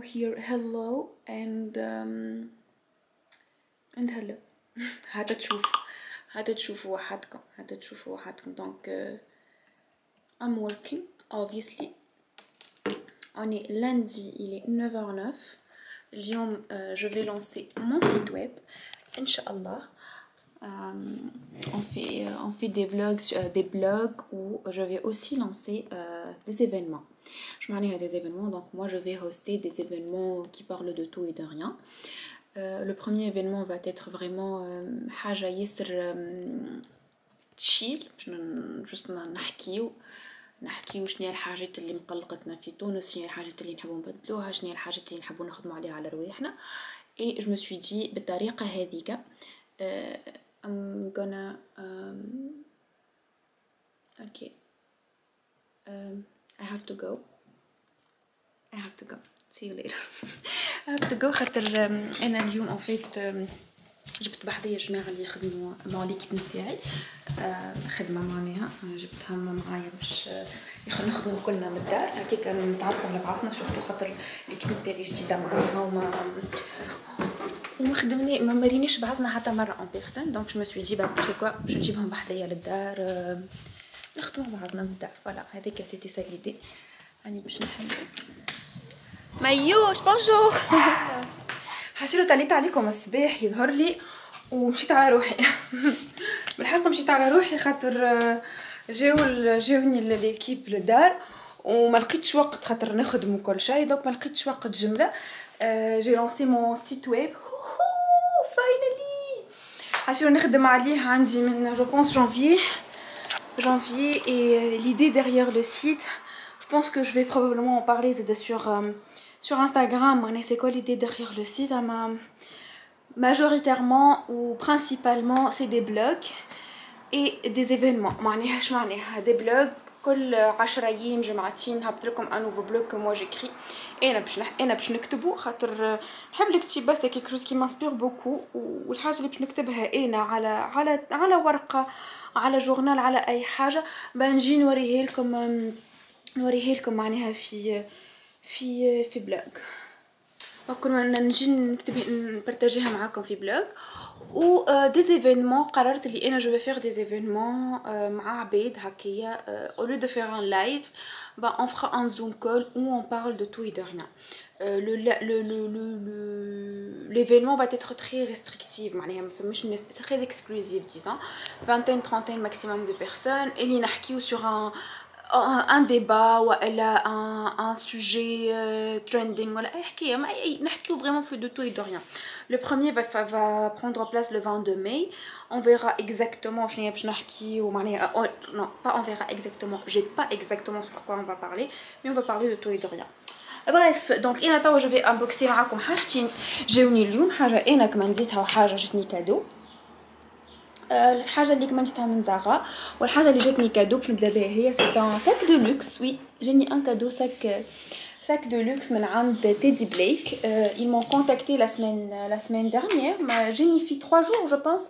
here hello and hello. هتشوفوا وحدكم donc I'm working obviously. On est lundi, il est 9h09. اليوم je vais lancer mon site web Inch'Allah. On fait des vlogs, des blogs où je vais aussi lancer des événements. Je m'en ai à des événements, donc moi je vais hoster des événements qui parlent de tout et de rien. Le premier événement va être vraiment حاجة يسر تشيل juste نحكيو شنو هي الحاجات اللي مقلقتنا في تونس، شنو هي الحاجات اللي نحبوا نبدلوها، شنو هي الحاجات اللي نحبوا نخدموا عليها على رواحنا. et je me suis dit بالطريقة هذيك I'm gonna okay I have to go see you later. I have to go خاطر انا اليوم en fait جبت بحذايا الجماعه اللي يخدموا مع ليكيب نتاعي خدمه معناها جبتهم معايا باش نخدموا كلنا من الدار هكاك نتعرفوا على بعضنا سورتو خاطر ليكيب نتاعي جديده معاها وما خدمني ما مرينيش بعضنا حتى مره اون بيرسون دونك جو مي سوي دي سي كوا باش نجيبهم بحذايا للدار نخدموا بعضنا من الدار فوالا هذيك سيتي سا ليدي راني باش نحل مايوش بونجور حسيت عليت عليكم الصباح يظهر لي ومشيت على روحي بالحق مشيت على روحي خاطر جاوني ليكيب للدار وما لقيتش وقت خاطر نخدم وكل شيء دونك ما لقيتش وقت جمله جي لانسي مون سيت ويب فاينالي حسيت نخدم عليه عندي من جو بونس janvier et l'idée derrière le site je pense que je vais probablement en parler sur Instagram. C'est quoi l'idée derrière le site? Majoritairement ou principalement c'est des blogs et des événements. Des blogs كل 10 ايام جمعتين هبط لكم un nouveau blog que moi j'écris. انا باش نكتبو خاطر نحب الكتابه سي كيك chose qui m'inspire beaucoup والحاجه اللي باش نكتبها انا على ورقه على جورنال على اي حاجه بنجي نوريها لكم معناها في بلوج دونك نجي نبارطاجيها معاكم في بلوج و des événements قررت اللي انا جو فير des événements مع عباد هكايا au lieu de faire un live on fera un zoom call où on parle de tout et de rien. L'événement va être très restrictif معناها très exclusif disons vingtaine trentaine maximum de personnes اللي نحكيو sur un débat ou un sujet trending ولا اي حكايه ما نحكيو vraiment في de tout et de rien. Le premier va prendre place le 22 mai. On verra exactement شنو باش نحكيو معناها non pas on verra exactement j'ai pas exactement sur quoi on va parler mais on va parler de tout et de rien. bref donc انا توا je vais unboxer معاكم حاجتين جاوني اليوم حاجه انا كمنديتها وحاجه جاتني كادو. الحاجه اللي كمنتها من زاغا والحاجه اللي جاتني كادو باش نبدا بها هي سي ان ساك دو لوكس وي جاني ان كادو sac de luxe من عند Teddy Blake. Ils m'ont contacté la semaine dernière j'ai fait 3 jours je pense.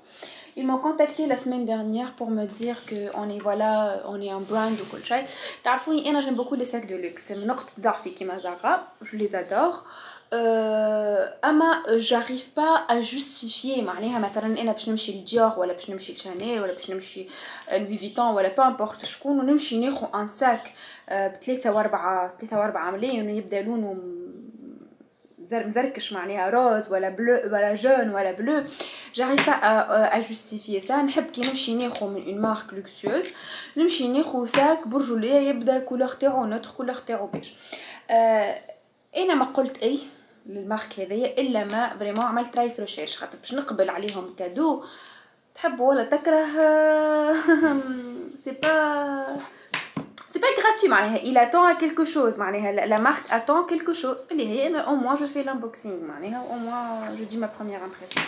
Ils m'ont contacté la semaine dernière pour me dire que on est un brand ou كل شيء. تعرفوني انا j'aime beaucoup les sacs de luxe c'est نقطة ضعفي كيما زاغا je les adore. اما j'arrive pas à justifier معناها مثلا انا باش نمشي لديور ولا باش نمشي لشانيل ولا باش نمشي لوي فيتون ولا با امبورط شكون ونمشي ناخذ ان ساك ب3 و4 ملايين ويبدا لونه مزركش معناها روز ولا بلو ولا جون ولا بلو j'arrive pas à justifier ça. نحب كي نمشي ناخذ من une marque luxueuse نمشي ناخذ ساك برجوليه يبدا كولور تاعو نوتر كولور تاعو بيج. انا ما قلت اي للمارك هذيا الا ما فريمون عملت رايف ريشيرش خاطر باش نقبل عليهم كادو تحب ولا تكره سي pas gratuit معناها il attend quelque chose معناها la marque attend quelque chose اللي هي انا au moins je fais l'unboxing معناها au moins je dis ma première impression.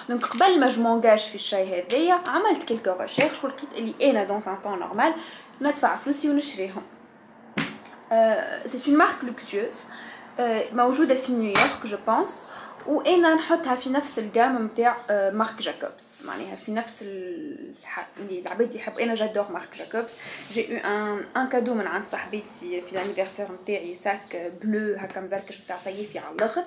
donc قبل ما جو مونجاج في الشيء هذايا عملت كيلكو ريشيرش ولقيت اللي انا دون ان طون نورمال ندفع فلوسي ونشريهم. c'est une marque luxueuse موجودة في نيويورك جو بونس وانا نحطها في نفس الجام نتاع مارك جاكوبس، معناها في نفس اللي العباد اللي يحب. انا جادور مارك جاكوبس. جي او ان كادو من عند صاحبتي في الانيفرسير نتاعي، ساك بلو هكا مزركش نتاع صيفي على الاخر.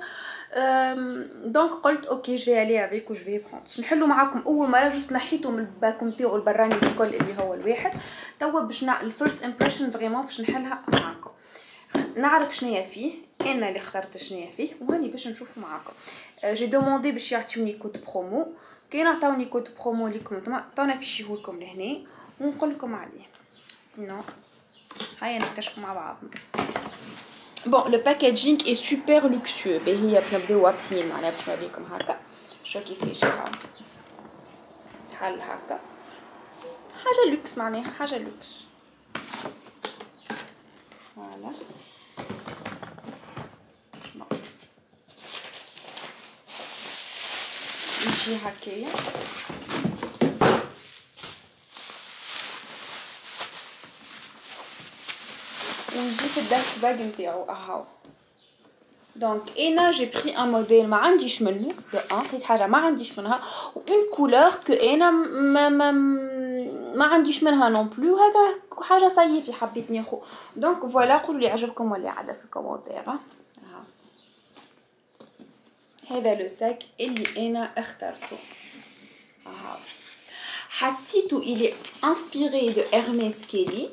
دونك قلت اوكي جو في الي افيك و جو في برون. باش نحلو معاكم اول مره جست نحيته من الباك نتاعو البراني الكل اللي هو الواحد. توا باش الفيرست امبريشن فريمون باش نحلها معاكم، نعرف شنيا فيه، انا اللي اخترت شنيا فيه وهاني باش نشوف معاكم. جي دوموندي باش يعطيوني كود برومو، كي نعطوني كود برومو ليكم نتوما طانا فيشيه لكم لهنا ونقول لكم عليه. سينو هيا نكتشفوا مع بعض. بون لو باكاجينغ اي سوبر لوكسيو. باهي باش نبداو واضحين معناها باش نوريكم هكا شو كيفاش حل هكا حاجه لوكس، معناها حاجه لوكس. فوالا يجي هكايا. ويجي في الدست باج نتاعو اهو. دونك انا جي بري ان موديل ما عنديش منه دو ان، خديت حاجه ما عنديش منها وان كولور كو انا ما عنديش منها نون بلو، هذا حاجه صيفي حبيت ناخذ. دونك فوالا قولوا لي عجبكم ولا عاده في الكومنتير. هذا لو ساك اللي انا اخترته. حسيته الي انسبيري دو ارميس كيلي.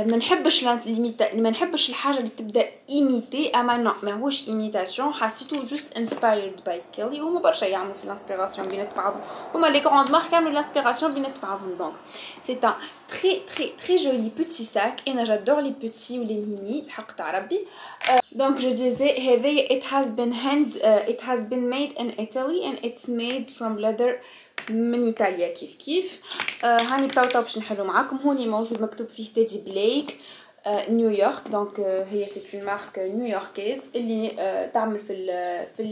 ما نحبش الحاجه اللي تبدا ايميتي، اما نو ماهوش ايميتاسيون، حسيته جوست انسبايرد باي كيلي. هما برشا يعملوا في الانسبيراسيون بينات بعضهم، هما لي غراند مارك يعملوا الانسبيراسيون بينات بعضهم. دونك سي ان تري جولي بوتي ساك. انا جادور لي بوتي ولي ميني الحق تاع ربي. دونك جو ديزي هذايا it has been made in Italy and it's made from leather من ايطاليا كيف هاني طاو باش نحلو معاكم. هوني موجود مكتوب فيه تيدي بليك نيويورك. دونك هي سي اون مارك نيويوركيز اللي تعمل في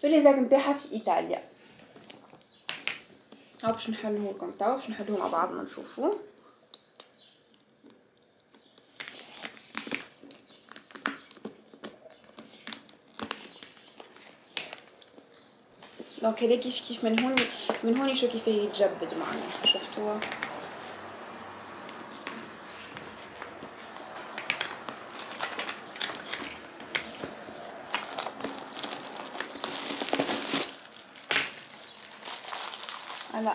لي زاك نتاعها في ايطاليا. ها باش نحلوه لكم توا، باش نحلوه مع بعضنا نشوفوه. دونك هذا كيف من هون شو كيف يتجبد معنا، شفتوها؟ هلا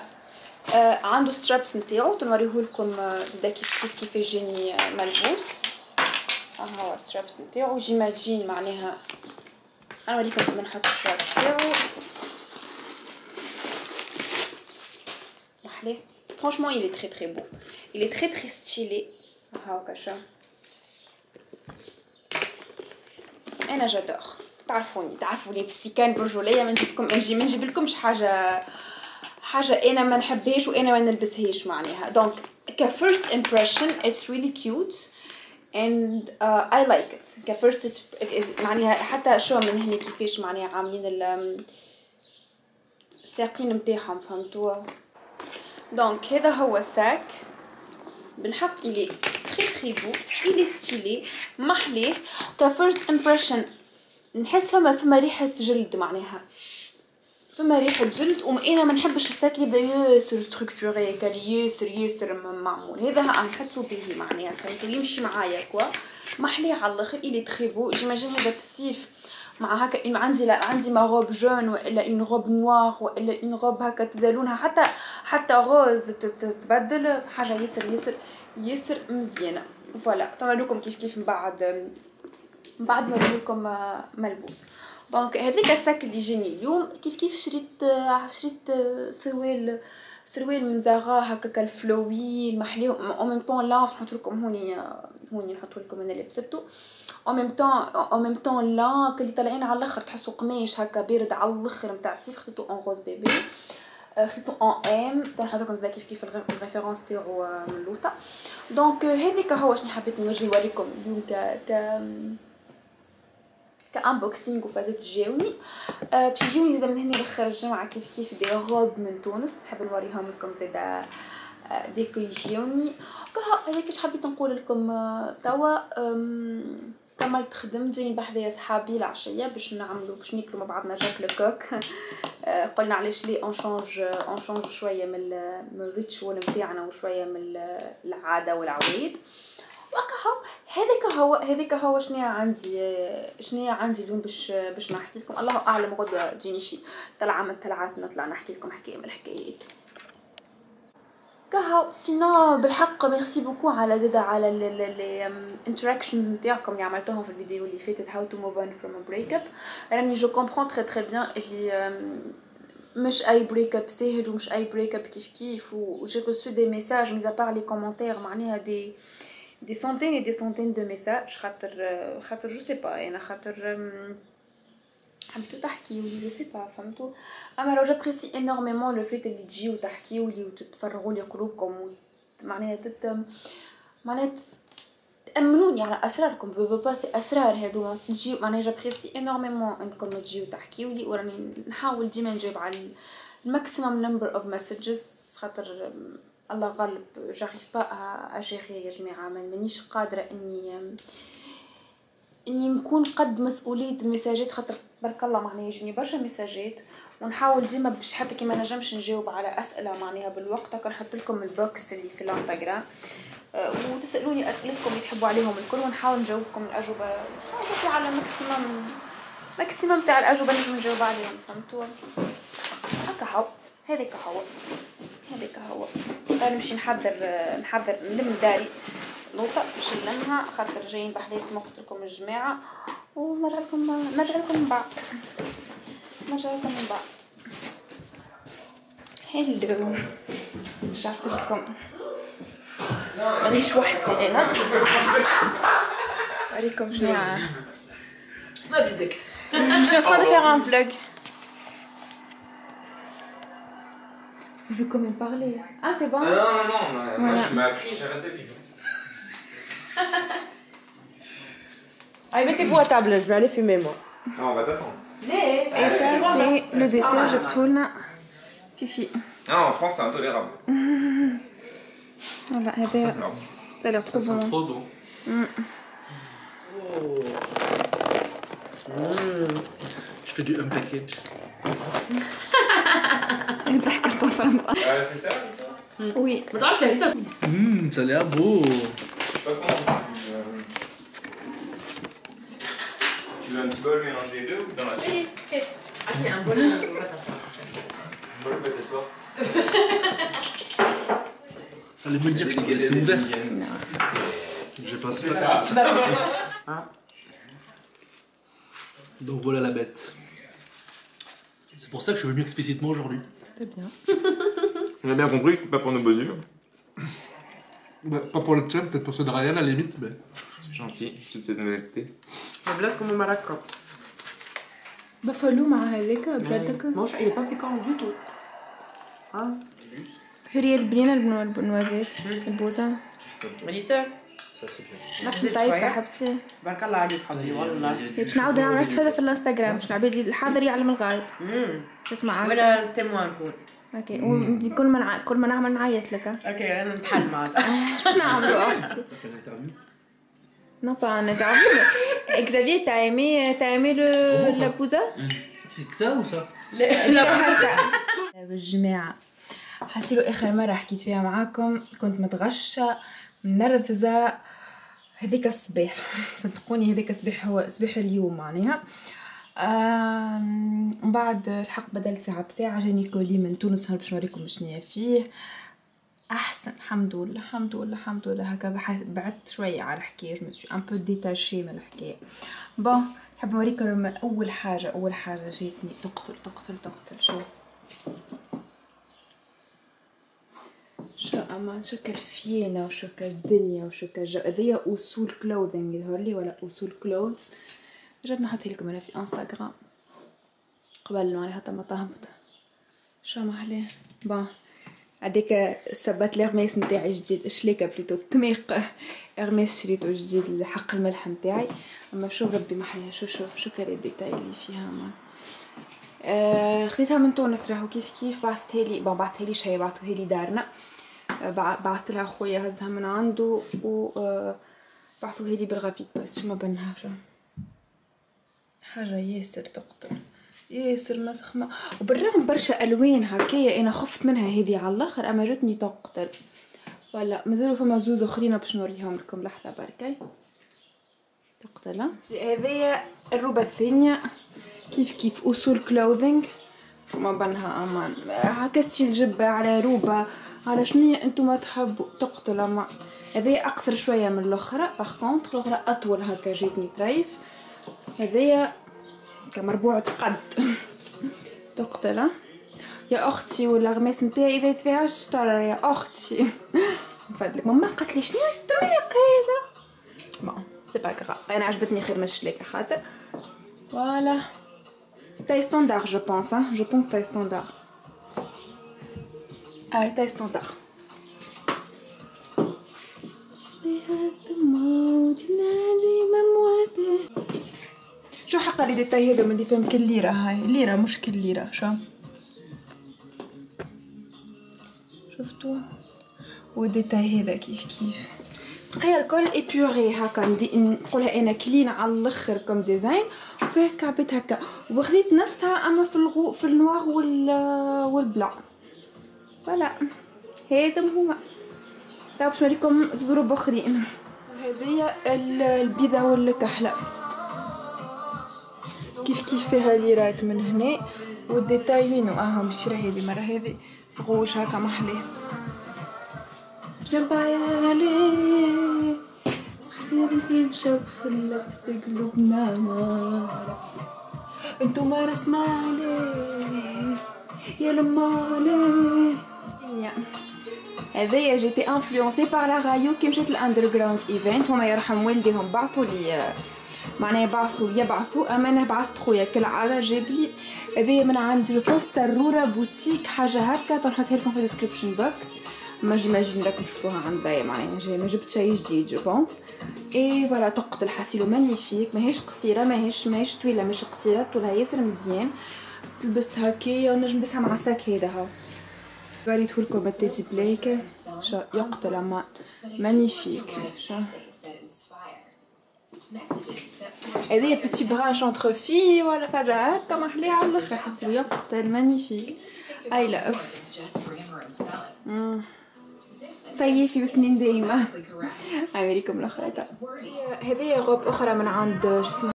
عنده سترابس نتاعو تنوريه لكم زادا كيف يجيني ملبوس. ها هو سترابس نتاعو جيماجين معناها. انا نوريكم كيف نحط سترابس نتاعو. محلاه فرانشمون il est très très beau, il est très très stylé. ها كاشا انا جادور. تعرفوني في السيكان برجوليه ما نجيب لكمش حاجه انا ما نحبهاش وانا ما نلبسهاش معناها. دونك كفيرست impression it's really cute and I like it كفيرست معناها. حتى شو من هنا كيفاش معناها عاملين الساقين نتاعهم، فهمتوا؟ دونك هذا هو الساك بالحق il est très très beau, il est stylé محليه. كفيرست impression نحس فما ريحه جلد معناها، فما ريحه جلد. وانا ما نحبش الساك اللي يبدا ياسر ستركتوري ياسر معمول. هذا نحسو به معناها، فهمتوا؟ يمشي معايا كوا محليه على الاخر. الي تري بو. جيماجين هذا في الصيف مع هكا عندي ما روب جون ولا اون روب نوار ولا اون روب هكا تبدا لونها حتى غوز تتبدل حاجه ياسر مزيانه. فوالا تعملوكم كيف من بعد ما نوريكم ملبوس. دونك هذيك الساك اللي جاني اليوم كيف شريت سروال من زاغا هكا كالفلوي المحلي او ميم طون. لا نحط لكم هوني نحط لكم انا لبسته او ميم طون لا اللي طالعين على الاخر تحسوا قماش هكا بارد على الاخر نتاع الصيف. خديتو اون روز بيبي، خديتو اون ام. نحط لكم زي كيف الريفيرونس تاعو من لوطا. دونك هذيك هو شنو حبيت نوريكم اليوم كانبوكسينغ وفازت جاوني. باش يجيوني زاده من هنا لاخر الجمعه كيف دي روب من تونس نحب نوريهم لكم زاده ديكو يجيوني. هذاك اش حبيت نقول لكم توا. كملت خدمت جايين بحذايا صحابي العشيه باش ناكلوا مع بعضنا جاك لوكوك. قلنا علاش لي اون شونج شويه من الريتشوال نتاعنا وشويه من العاده والعوايد. هذيك هو شنو عندي اليوم باش نحكي لكم. الله اعلم غدوه تجيني شي طلعه من طلعات نطلع نحكي لكم حكايه من الحكايات. كهو سينو بالحق ميرسي بوكو على زاده على الانتراكشنز نتاعكم اللي عملتوهم في الفيديو اللي فاتت هاو تو موف اون فروم ا بريك اب. راني جو كومبرون تري بيان اللي مش اي بريك اب سهل ومش اي بريك اب كيف و جي ريسو دي ميساج ميز ابار لي كومونتير معناها دي سونتين et des centaines de messages خاطر جو سي با انا خاطر حبيتو تحكيو لي جو سي با فهمتو. اما لو جابريسي انورميمون لو فيت اللي تجيو تحكيو لي وتتفرغوا لي قلوبكم معناها تأمنوني على اسراركم فو با سي اسرار هذوما تجيو معناها جابريسي انورميمون انكم تجيو تحكيو لي وراني نحاول ديما نجاوب على الماكسيمم نمبر اوف مسجز خاطر الله غالب جاريف با اجيري يا جماعه مانيش قادره اني نكون قد مسؤوليه المساجات خاطر بارك الله معناها يجوني برشا مساجات ونحاول ديما باش حتى كي ما نجمش نجاوب على اسئله معناها بالوقت كنحط لكم البوكس اللي في الانستغرام وتسالوني اسئلتكم اللي تحبوا عليهم الكل ونحاول نجاوبكم الاجوبه على ماكسيمم تاع الاجوبه اللي نجاوب عليهم فهمتوا. هكا هذيك هو نمشي نحضر نلم داري لوطه باش نلمها خاطر جايين بحذاكم وقت لكم الجماعه ونرجع لكم من بعد. هلو رجعت لكم مانيش وحدي انا عليكم شنو ما بدك je suis en train de faire un vlog. Je veux quand même parler. Ah, c'est bon? Non, moi je m'ai appris, j'arrête de vivre. Allez, mettez-vous à table, je vais aller fumer moi. Non, on va t'attendre. Et ça, c'est le dessert, je retourne. Fifi. Non, en France c'est intolérable. Voilà, ça a l'air trop bon. Ça sent trop bon. Je fais du package. C'est ça, Oui. Attends, je t'ai dit ça. Ça a l'air beau. Je sais pas comment. Tu veux un petit bol mélanger les deux ou dans l'assiette? Ah, il y a un bol. Un bol de t'asseoir. Fallait me dire que je te laissais ouvert. J'ai pas C'est ça. Donc voilà la bête. C'est pour ça que je suis venu explicitement aujourd'hui. C'est bien. On a bien compris que c'est pas pour nos beaux yeux. Bah, pas pour le tien, peut-être pour ceux de Ryan à la limite, mais... C'est gentil, toute cette honnêteté. La glace comme au Maracas. بفلو مع هذاك بجدك. Mange, il est pas piquant du tout. Hein? فري البنينة البنوازات البوزة. مليتة. Ça c'est bien. نفس الطيب صاحبتي. بارك الله عليك حبيبي والله. باش نعاود نعمل نفس هذا في الانستغرام باش العباد الحاضر يعلم الغايب. شفت معاك. وانا تيموان نكون. اوكي كل ما نعمل نعيط لك. اوكي انا نتحل معك. باش نعملوا اختي. Non pas un interview. Xavier, t'as aimé la pouza? C'est que ça ou ça? بالجماعة حسيلو آخر مرة حكيت فيها معاكم كنت متغشة منرفزة هذيك الصباح صدقوني هذيك الصباح هو صباح اليوم معناها من بعد الحق بدلت ساعة بساعة جاني كولي من تونس باش نوريكم شنيا فيه احسن الحمد لله هكا بعدت شويه على الحكايه جو مسوي ان بو ديتاشي من الحكايه بون نحب نوريكم اول حاجه جاتني تقتل شو اما شو كالفينا وشو كالدنيا وشو كالجو هذيا اصول كلوذينغ يظهر لي ولا اصول كلوثز جات نحطها لكم انا في انستغرام قبل ما حتى ما طهبت شو محلاه بون هذيك السبات ليرميس نتاعي جديد شليكه بليتو تميق ارميس شريتو جديد حق الملح نتاعي اما شو ربي محليها شو كان الديتاي اللي فيها ما خديتها من تونس راهو كيف بعثتها لي شي بعثوها لي دارنا بعثت لها خويا هزها من عنده و بعثوها لي بالغابيد بس ما بنها حاجه ياسر تقتل ياسر مسخمه وبالرغم برشا الوان هكايا انا خفت منها هذه على الاخر اما جتني تقتل ولا مازالوا فما زوز اخرين باش نوريهم لكم لحظه بركي تقتل. هذيا الروبه الثانيه كيف اصول كلوذينغ شو ما بنها امان عكستي الجبه على روبه على شنيا انتم تحبوا تقتل اما هذيا اقصر شويه من الاخرى باغ كونطخ الاخرى اطول هكا جاتني طريف هذيا كمربوعة قد تقتل. يا اختي والغماس نتاعي اذا يتفيهاش ترى يا اختي نفدلك ماما قالت لي شنو الطريق هذا بون سي با غراف انا عجبتني خير من الشلاكه خاطر فوالا تاي ستاندار جو بونس تاي ستاندار تاي ستاندار شو حق لي ديتاي هذو اللي فهم كل ليره هاي ليره مش كل ليره شو شفتوا والديتاي هذا كيف بقي الكل ايبوري هكا نقولها انا كلين على الاخر كوم ديزاين وفيه كعبت هكا وخذيت نفسها اما في النوار والبلا فوالا هذم هما طيب باش نوريكم زروب اخرين هذه البيضه والكحله كيف فيها ليرات من هنا والديتاي وينو بالشرا هذه مره هذه غوش هكا محليه جنبايا ليه سيري في مشاك فلت في قلوبنا انتو ما رسمع عليه يا لما ليه هذايا جيتي انفلونسي بار لا رايو كي مشيت الاندرغراوند ايفنت هما يرحم والديهم بعثوا لي معناها يبعثوا اما انا بعثت خويا كالعاده جاب لي هذايا من عند جو سروره بوتيك حاجه هكا تنحطها لكم في الديسكريبشن بوكس ما جيماجين راكم شفتوها عندي معناها جاي ما جبت شيء جديد جو بونس اي فوالا تقتل حاسيلو مانيفيك ماهيش قصيره ماهيش طويله مش قصيره طولها ياسر مزيان تلبس هكايا ونجم نلبسها مع ساك هذا ها وريتهولكم التيتي بلايك شا يقتل اما مانيفيك شا هذه بيتي برانش انتر في ولا فازا هكا محليه على الاخر حاسيلو يقتل مانيفيك اي لاف صيفي بسنين دايما اوريكم الاخرى هذه غوب اخرى من عند جسم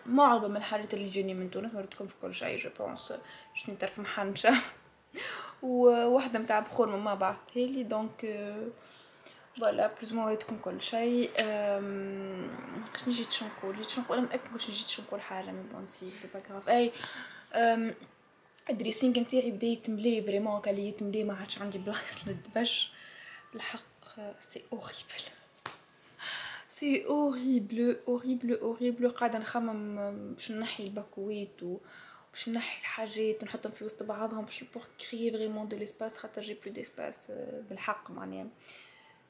معظم الحاجات اللي تجيني من تونس ما وريتكمش كل شيء جو بونس جسني طرف محنشه وواحده نتاع بخور ماما بعثتها لي دونك فوالا بلوز ما وريتكم كل شيء شنو جيت نقول انا متاكده كلش جيت نقول حاجه من بونسي سي با غراف اي الدريسينغ نتاعي بدا يتملي فريمون قال لي يتملي ما عادش عندي بلايص ندبش الحق سي اوريبل سي اوريبل قاعده نخمم باش نحي الباكويت باش نحي الحاجات ونحطهم في وسط بعضهم باش بور كريي فريمون دو ليسباس خاطر جي بلو ديسباس بالحق معناها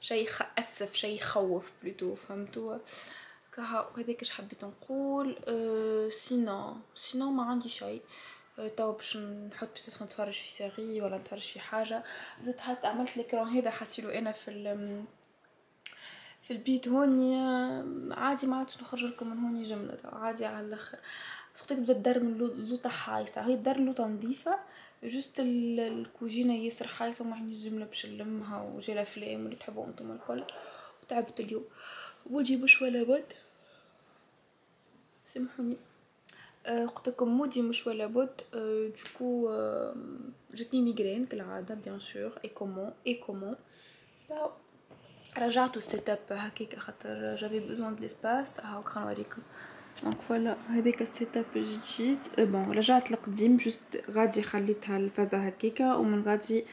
شيء اسف شيء يخوف بلوتو فهمتوا كها وهذاك اش حبيت نقول سينو ما عندي شيء تو باش نحط بس نتفرج في سيري ولا نتفرج في حاجه زدت حتى عملت ليكرون هذا حاسيلو انا في البيت هوني عادي ما عادش نخرج لكم من هوني جمله عادي على الاخر صوتك بدا الدار من لوطه حايصه هي الدار لوطه نظيفه جوست الكوجينه ياسر حايصه وما عنديش جمله باش نلمها وجا الافلام اللي تحبوا انتم الكل وتعبت اليوم وجهي مش ولا بد سامحوني قلت لكم مودي مش ولا بد دوكو جاتني ميغرين كالعاده بيان سور اي كومون رجعت السيت اب هكاك خاطر جافي بوزون دو ليسباس. هاو خلينا نوريكم. دونك فوالا هذاك السيت اب الجديد. بون رجعت القديم جوست غادي خليتها الفازه هكاكا ومن غادي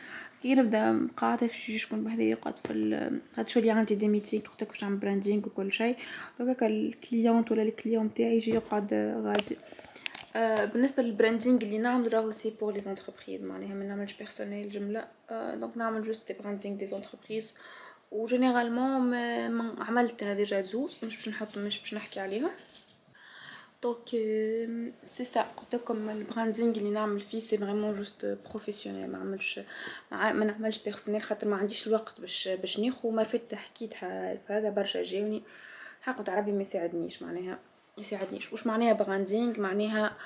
كي نبدا قاعده في شكون بهذا يقعد في غادي شويه عندي دي ميتينغ قلت لك باش نعمل براندينغ وكل شيء. دونك الكليونت ولا الكليون تاعي يجي يقعد غادي. بالنسبه للبراندينغ اللي نعمل راهو سي بور لي زونتربريز معناها ما نعملش بيرسونيل جمله. دونك نعمل جوست دي براندينغ دي زونتربريز وجينيرالمون ما عملت انا ديجا زوز مش باش نحكي عليها. دونك سي سا قلت لكم البراندينغ اللي نعمل فيه سي فريمون جوست بروفيسيونيل ما نعملش بيرسونيل خاطر ما عنديش الوقت باش ناخو. مرفت حكيتها الفازه برشا جاوني حق عربي ما يساعدنيش معناها يساعدنيش. واش معناها براندينغ؟ معناها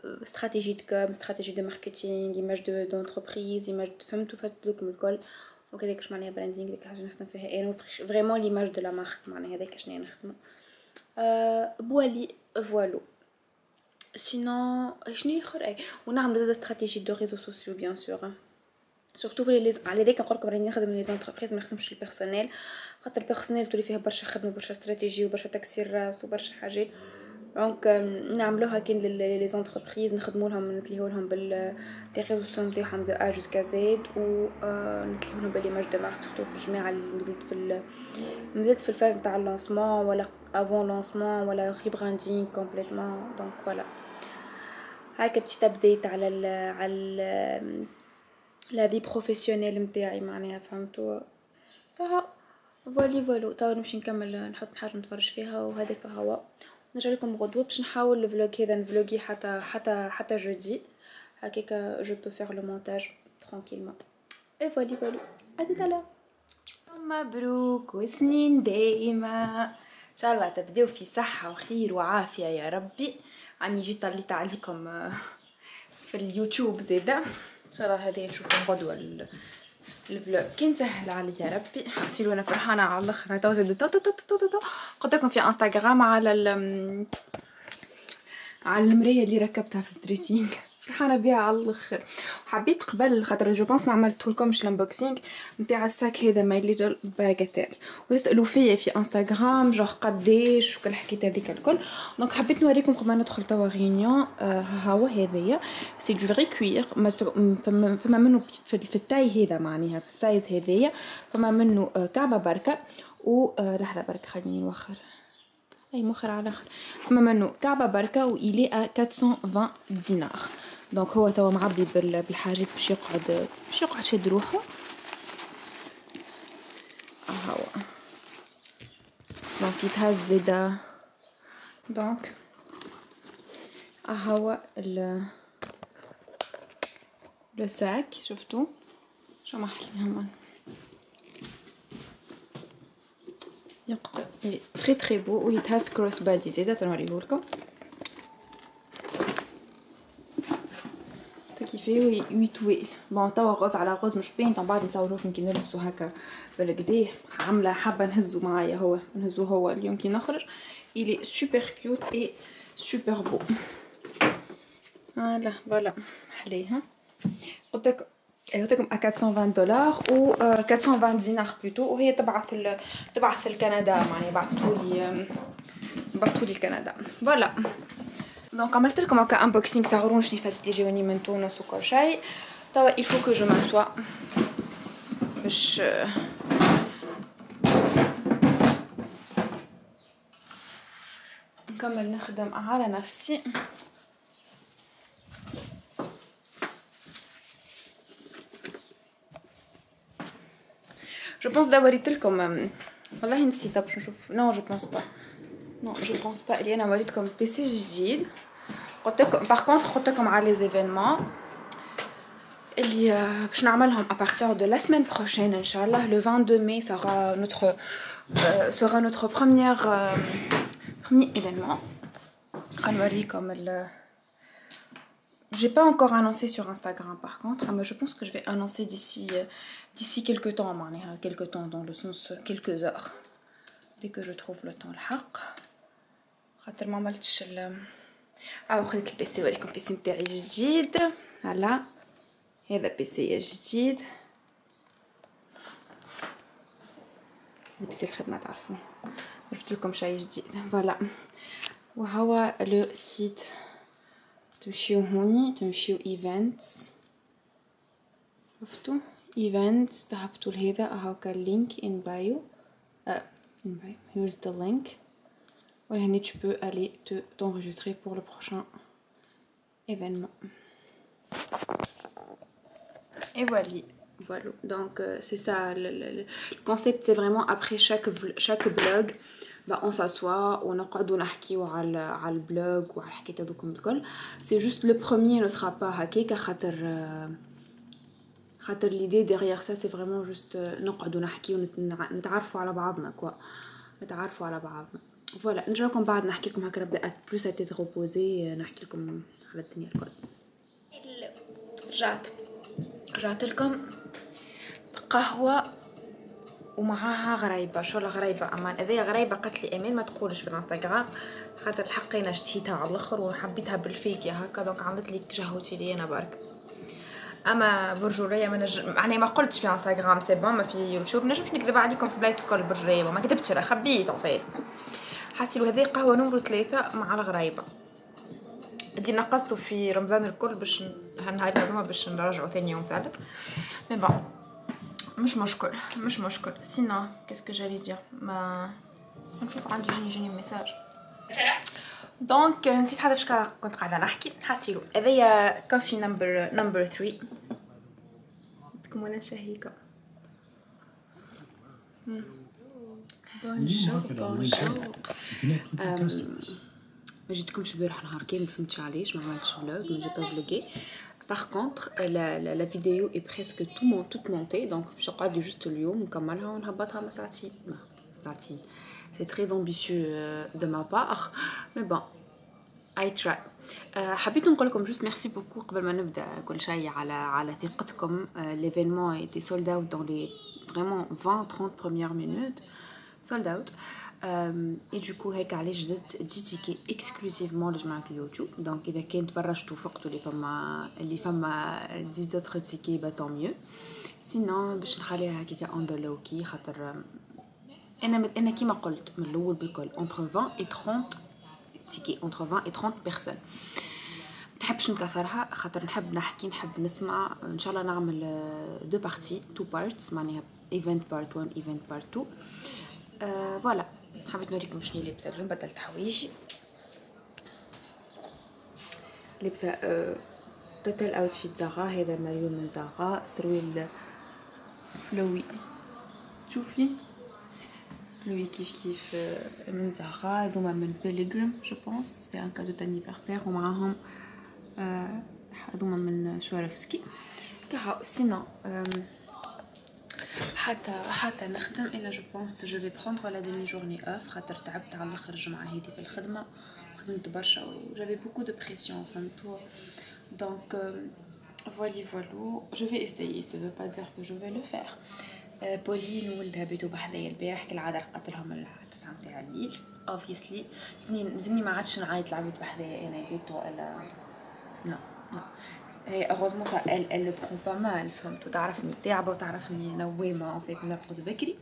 استراتيجي دو كوم استراتيجي دو ماركتينغ ايماج دونتربريز ايماج فهمتوا فهمتلكم الكل. وكذاك اش معناها براندينغ ديك حاجه نخدم فيها انا فريمون ليماج دو لا مارك معناها هذاك شنو نخدمو. بوالي فوالو سينو شنو اخر اي ونعمل زاد استراتيجي دو ريزو سوسيو بيان سور سورتو على ذاك نقول لكم راني نخدم لي زونتربريز ما نخدمش البيرسونيل خاطر البيرسونيل تولي فيها برشا خدمه برشا استراتيجي وبرشا تكسير راس وبرشا حاجات. دونك نعملوها كاين لي زونتربريز نخدموا لهم نتليو لهم بال لي ريزو سوسيو نتاعهم دو ا جوسكا زد و نتليو لهم باليماج دو مارك سورتو في الجماعه اللي مازلت في الفاز نتاع اللونسمون ولا افون لونسمون ولا ريبراندينغ كومبليتمون. دونك فوالا هاكا بتيت ابديت على لا في بروفيسيونيل نتاعي معناها فهمتوا. كها فولو تو نمشي نكمل نحط حاجه نتفرج فيها وهذاك هو نرجع لكم غدوه باش نحاول الفلوج هذا نفلوغي حتى جودي هكاك جو بو فير لو مونتاج ترانكيلمون. اي فولو اتلا مبروك وسنين دايمه ان شاء الله تبداو في صحه وخير وعافيه يا ربي. اني جيت طليت عليكم في اليوتيوب زاده ان شاء الله هذه نشوفوا غدوه الفلوج كي نسهل علي يا ربي. حسيت وانا فرحانه على الاخر. تو زاد قلت لكم في انستغرام على المرايه اللي ركبتها في الدريسينغ فرحانه بها على الاخر. حبيت قبل خاطر جو بونس ما عملته لكمش الانبوكسينغ نتاع الساك هذا ما يلي باغاتير ويسالوا فيا في انستغرام جوغ قداش وكل حكيت هذيك الكل. دونك حبيت نوريكم قبل ما ندخل توا غينيون. ها هو هذايا سي دو فري كوير فما منه في التاي هذا معناها في السايز هذايا فما منه كعبه بركه و لحظه بركه خليني نوخر اي مخر على الاخر. فما منه كعبه بركه وإلي 420 دينار. دونك هو توا معبي بالحاجات باش يقعد شاد روحه. هو دونك يتهز زادا. دونك هو لو ساك شفتوا شو محليهم يقطع تري تري بو ويتهز كروس بادي زادا تنوريهولكم كيفاه ويتويل. بون توا غوز على غوز مش باين بعد نصوروه يمكن نلبسو هكا بالكدا عامله حابه نهزو معايا هو نهزو هو اليوم كي نخرج. il est super cute et super beau. فوالا حليها. قلت لكم 420 دولار و 420 دينار بلوتو وهي تبعث لكندا معناها بعثتولي لكندا. فوالا دونك عملت لكم هكا انبوكسينغ صغرون شنو فاتت لي جاوني من تونس وكل شيء. توا il faut que je m'assoie باش نكمل نخدم على نفسي. جو بونس دوريت لكم والله نسيت باش نشوف. نو جو بونس با اللي انا وريتكم بيسي جديد. قلت لكم باغ كونطخ قلت لكم على لي زيفينمون اللي باش نعملهم à partir de la semaine prochaine ان شاء الله. Le 22 mai sera notre premier événement. نوريكم j'ai pas encore annoncé sur Instagram par contre mais je pense que je vais annoncer d'ici quelques temps معناها quelques temps dans le sens quelques heures dès que je trouve le temps الحق خاطر ما عملتش خذيت البيسي وريكم البيسي نتاعي جديد. هلا هذا بيسي جديد لبس الخدمة تعرفوا جبت لكم شيء جديد فوالا وهو لو سيت تمشيو هوني تمشيو ايفنتس شفتوا ايفنتس تهبطوا لهذا هاكا اللينك ان بايو in bio here's the link وهنا tu peux aller t'enregistrer pour le prochain événement et voilà donc c'est ça le concept c'est vraiment après chaque blog bah on s'assoit ونقعدوا نحكيوا على البلوج وعلى الحكايات هذوكم الكل c'est juste le premier ne sera pas هكاك خاطر l'idée derrière ça c'est vraiment juste نقعدوا نحكيوا نتعرفوا على بعضنا كوا نتعرفوا على بعضنا فوالا نجيكم بعد نحكي لكم هكا نبدا بلوس تيت ريبوزي نحكي لكم على الدنيا الكل رجعت لكم قهوه ومعاها غريبه شو الغريبه امان اذا غريبه قالت لي ايمان ما تقولش في الانستغرام خاطر الحق انا شتيتها على الاخر وحبيتها بالفيك يا هكا دونك عملت لي جهوتي لي انا برك اما برجوليه يعني ما قلتش في انستغرام سي بون ما في يوتيوب نجمش نكذب عليكم في بلايص الكل برجوليه ما كذبتش راه خبيت فايت حاسيلو هذه قهوه نمرو 3 مع الغريبه اللي نقصته في رمضان الكل باش هالنهار هذوما باش نرجعوا ثاني يوم ثالث مي بون مش مشكل سينا كاسكو جالي دير ما نشوف عندي يجيني ميساج دونك نسيت حاجه فاش كنت قاعده نحكي حاسيلو هذايا كوفي نمبر 3 بدكم وانا نشهيكم بونجور ما جيتكمش البارح نهار كامل فهمتش علاش ما عملتش فلوج ما جيت فلوغي باغ كونطخ لا فيديو اي بريسك توت مونتي دونك باش نقعد جوست اليوم نكملها ونهبطها ما ساعتين c'est très ambitieux de ma part mais bon I try حبيت نقول لكم juste merci beaucoup قبل ما نبدا كل شيء على ثقتكم l'événement a été sold out dans les vraiment 20-30 premières minutes sold out et du coup هيك علاش زدت 10 تيكي اكسكلوزيفمون لجماعه اليوتيوب دونك اذا كنت فرجتوا فقتوا اللي فما 10 autres تيكي با طون ميو سينو باش نخليها هكاكا اون ذا لو كي خاطر انا كيما قلت من الاول بالكل entre 20 et 30 تيكي entre 20 et 30 personnes نحبش نكثرها خاطر نحب نحكي نحب نسمع ان شاء الله نعمل 2 بارتي 2 بارتس معناها ايفنت بارت 1 ايفنت بارت 2 فوالا حبيت نوريكم شنو لابسه اليوم بدلت حوايجي لابسه توتال اوتفيت زارا هذا المايو من زارا سرويل فلوي شوفي فلوي كيف من زارا هذوما من بيلغريم جو بونس سي ان كادو دانيفرسير ومعاهم هذوما من شواروفسكي كاع سينو حتى نخدم انا جو بونس جو في بروندر لا ديمي جورني اوف خاطر تعبت على الاخر الجمعه هذه في الخدمه خدمت برشا و جافي بوكو دو بريسيون فهمتوا دونك فوالو جو في اسيي سا فو با دير كو جو في لو فير بولين وولدها بيتو بحذايا البارح كالعاده رقدت لهم التسعة نتاع الليل اوبفيسلي لازمني ما عادش نعيط لعبت بحذايا انا بيتو الا نو هي heureusement ça elle le prend pas mal فهمتوا تعرفني تعبه وتعرفني نوامه en fait نرقد بكري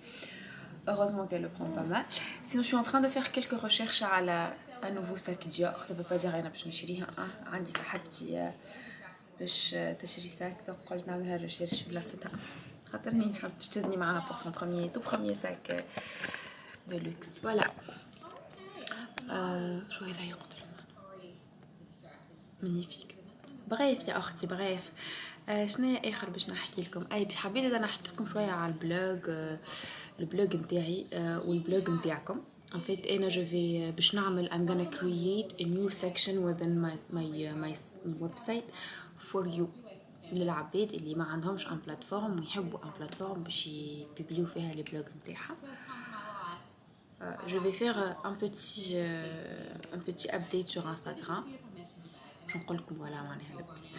heureusement qu'elle le prend pas mal sinon je suis en train de faire quelques recherches على un nouveau sac Dior ça veut pas dire انا باش نشريها عندي صاحبتي باش تشري ساك دونك قلت نعملها ريشيرش بلاصتها خاطرني نحب باش تزني معاها pour son premier sac de luxe voilà شو هذا يقتل magnifique بريف يا اختي بريف شنو اخر باش نحكي لكم حبيت انا نحكي لكم شويه على البلوج نتاعي والبلوج نتاعكم en fait انا جو في باش نعمل I'm gonna create a new section within my website for you للعباد اللي ما عندهمش ان بلاتفورم ويحبوا ان بلاتفورم باش يبيبليو فيها لي بلوج نتاعها je vais faire un petit update sur Instagram باش نقول لكم ولا معناها الابديت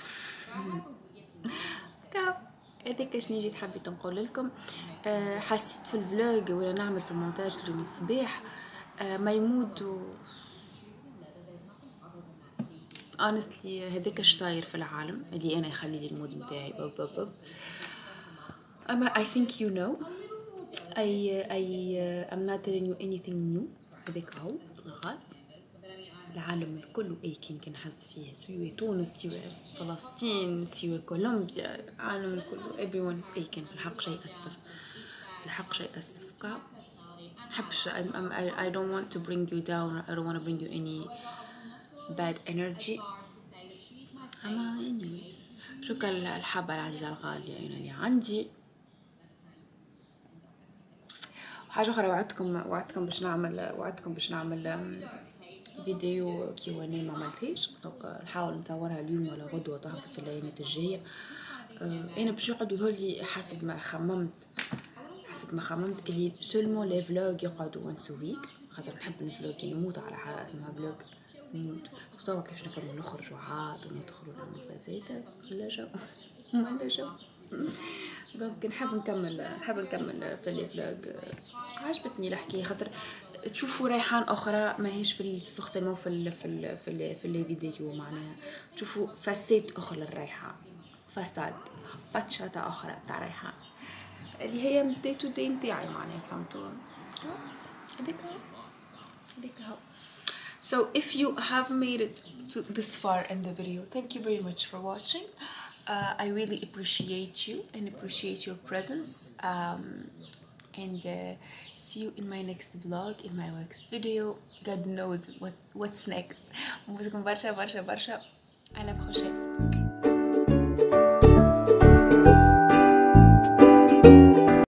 هذاك شنو جيت حبيت نقول لكم حسيت في الفلوج ولا نعمل في المونتاج اليوم الصباح ما يموت honestly هذاك اش صاير في العالم اللي انا يخلي لي المود نتاعي بب اما I think you know I'm not telling you anything new. هذاك هو الغالب. العالم الكل أيكن كنحس فيه، سواء تونس سواء فلسطين سواء كولومبيا، العالم الكل everyone is أيكن. في الحق شيء أسف، في الحق شيء أسف. حبش I don't want to bring you down. I don't want to bring you any bad energy. أما anyways شكرا الحابة العزيزة الغالية يعني عندي حاجة أخرى. وعدتكم باش نعمل فيديو Q&A ما عملتهاش، دونك نحاول نصورها اليوم ولا غدوة تهبط في الأيامات الجاية. أنا باش يقعدوا يظهرلي حسب ما خممت اللي سولمون لي فلوج يقعدوا once a week، خاطر نحب الفلوج نموت على حاجة اسمها فلوج نموت. خطوة كيفاش نكملوا نخرجوا عاد وندخلوا نعملوا فازيتا ولا جو دونك نحب نكمل في لي فلوج. عجبتني الحكايه خاطر تشوفوا ريحان اخرى ماهيش في فورسيمون في لي فيديو، معناها تشوفوا فاسيت اخرى للريحان، فساد باتشاتا اخرى تاع ريحان اللي هي داي تو داي نتاعي، معناها فهمتوا هذيك. So if you have made it to this far in the video, thank you very much for watching. I really appreciate you and appreciate your presence. And see you in my next vlog, in my next video. God knows what's next. نبوسكم برشا. À la prochaine.